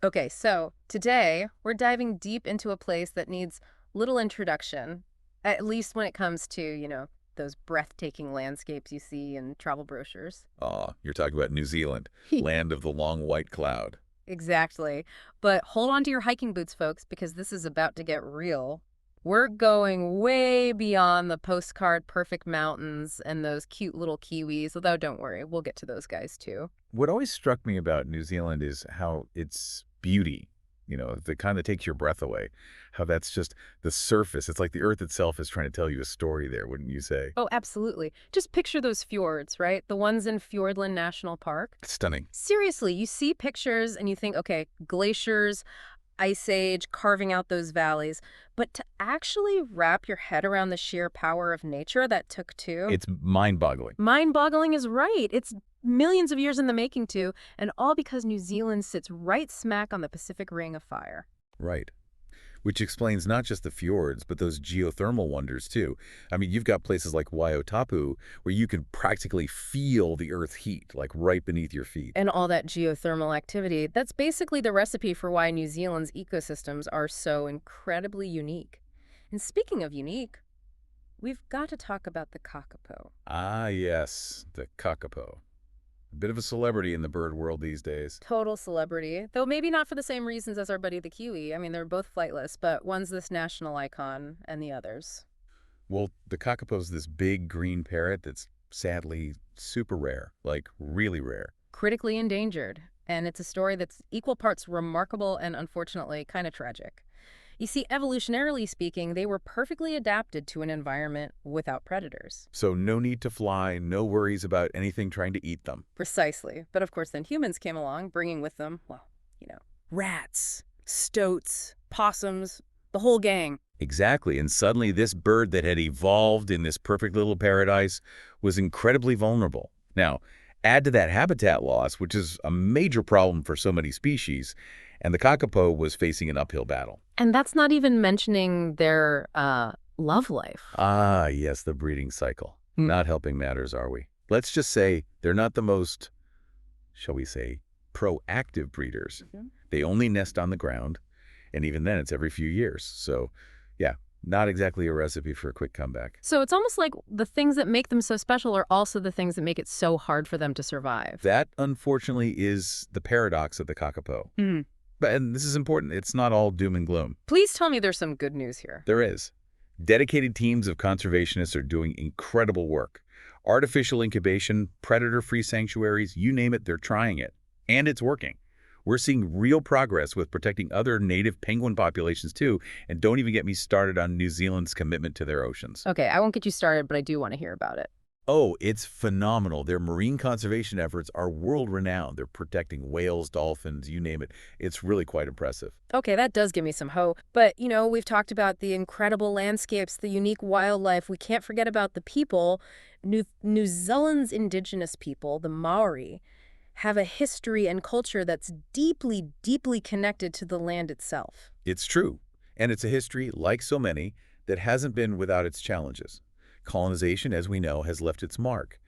Okay, so today we're diving deep into a place that needs little introduction, at least when it comes to, those breathtaking landscapes you see in travel brochures. Aw, you're talking about New Zealand, land of the long white cloud. Exactly. But hold on to your hiking boots, folks, because this is about to get real. We're going way beyond the postcard perfect mountains and those cute little kiwis, although don't worry, we'll get to those guys too. What always struck me about New Zealand is how its beauty, that kind of takes your breath away. How that's just the surface. It's like the earth itself is trying to tell you a story there, wouldn't you say? Oh, absolutely. Just picture those fjords, right? The ones in Fjordland National Park. Stunning. Seriously, you see pictures and you think, okay, glaciers, ice age, carving out those valleys. But to actually wrap your head around the sheer power of nature, that took two. It's mind-boggling. Mind-boggling is right. It's millions of years in the making, too, and all because New Zealand sits right smack on the Pacific Ring of Fire. Right. Which explains not just the fjords, but those geothermal wonders, too. I mean, you've got places like Waiotapu, where you can practically feel the Earth's heat, like right beneath your feet. And all that geothermal activity, that's basically the recipe for why New Zealand's ecosystems are so incredibly unique. And speaking of unique, we've got to talk about the kakapo. Ah, yes, the kakapo. A bit of a celebrity in the bird world these days. Total celebrity, though maybe not for the same reasons as our buddy the kiwi. I mean, they're both flightless, but one's this national icon and the other's Well, the kakapo's this big green parrot that's sadly super rare, like really rare. critically endangered. And it's a story that's equal parts remarkable and unfortunately kind of tragic. You see, evolutionarily speaking, they were perfectly adapted to an environment without predators. So no need to fly, no worries about anything trying to eat them. Precisely. But of course, then humans came along, bringing with them, well, rats, stoats, possums, the whole gang. Exactly, and suddenly this bird that had evolved in this perfect little paradise was incredibly vulnerable. Now, add to that habitat loss, which is a major problem for so many species, and the kakapo was facing an uphill battle. And that's not even mentioning their love life. Ah, yes, the breeding cycle. Not helping matters, are we? Let's just say they're not the most, shall we say, proactive breeders. Mhm. They only nest on the ground, and even then it's every few years. So, yeah, not exactly a recipe for a quick comeback. So it's almost like the things that make them so special are also the things that make it so hard for them to survive. That, unfortunately, is the paradox of the kakapo. Mhm. But, and this is important, it's not all doom and gloom. Please tell me there's some good news here. There is. Dedicated teams of conservationists are doing incredible work. Artificial incubation, predator-free sanctuaries, you name it, they're trying it. And it's working. We're seeing real progress with protecting other native penguin populations too, and don't even get me started on New Zealand's commitment to their oceans. Okay, I won't get you started, but I do want to hear about it. Oh, it's phenomenal. Their marine conservation efforts are world-renowned. They're protecting whales, dolphins, you name it. It's really quite impressive. Okay, that does give me some hope. But, we've talked about the incredible landscapes, the unique wildlife. We can't forget about the people. New Zealand's indigenous people, the Maori, have a history and culture that's deeply, deeply connected to the land itself. It's true, and it's a history, like so many, that hasn't been without its challenges. Colonization, as we know, has left its mark.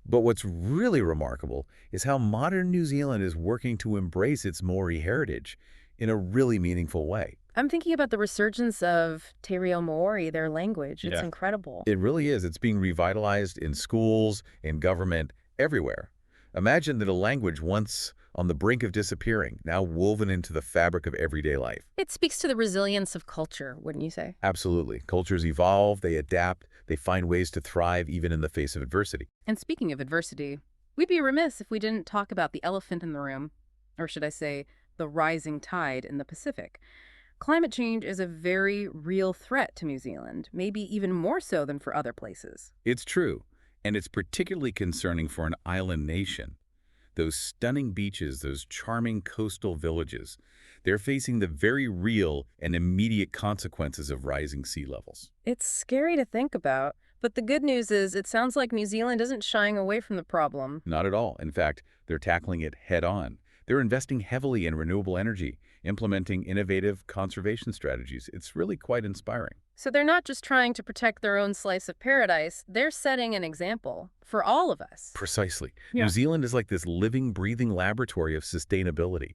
But what's really remarkable is how modern New Zealand is working to embrace its Maori heritage in a really meaningful way. I'm thinking about the resurgence of Te Reo Maori, their language. It's Yeah. incredible. It really is. It's being revitalized in schools, in government, everywhere. Imagine that a language once on the brink of disappearing, now woven into the fabric of everyday life. It speaks to the resilience of culture, wouldn't you say? Absolutely. Cultures evolve, they adapt, they find ways to thrive even in the face of adversity. And speaking of adversity, we'd be remiss if we didn't talk about the elephant in the room, or should I say, the rising tide in the Pacific. Climate change is a very real threat to New Zealand, maybe even more so than for other places. It's true, and it's particularly concerning for an island nation. Those stunning beaches, those charming coastal villages, they're facing the very real and immediate consequences of rising sea levels. It's scary to think about, but the good news is it sounds like New Zealand isn't shying away from the problem. Not at all. In fact, they're tackling it head on. They're investing heavily in renewable energy, implementing innovative conservation strategies. It's really quite inspiring. So they're not just trying to protect their own slice of paradise, they're setting an example for all of us. Precisely. Yeah. New Zealand is like this living, breathing laboratory of sustainability.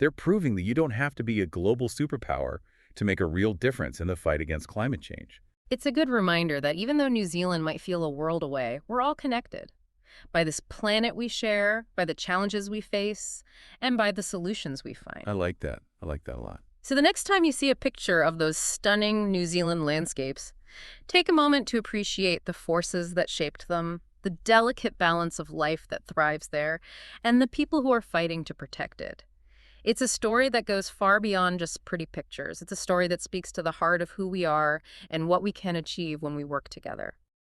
They're proving that you don't have to be a global superpower to make a real difference in the fight against climate change. It's a good reminder that even though New Zealand might feel a world away, we're all connected by this planet we share, by the challenges we face, and by the solutions we find. I like that. I like that a lot. So the next time you see a picture of those stunning New Zealand landscapes, take a moment to appreciate the forces that shaped them, the delicate balance of life that thrives there, and the people who are fighting to protect it. It's a story that goes far beyond just pretty pictures. It's a story that speaks to the heart of who we are and what we can achieve when we work together.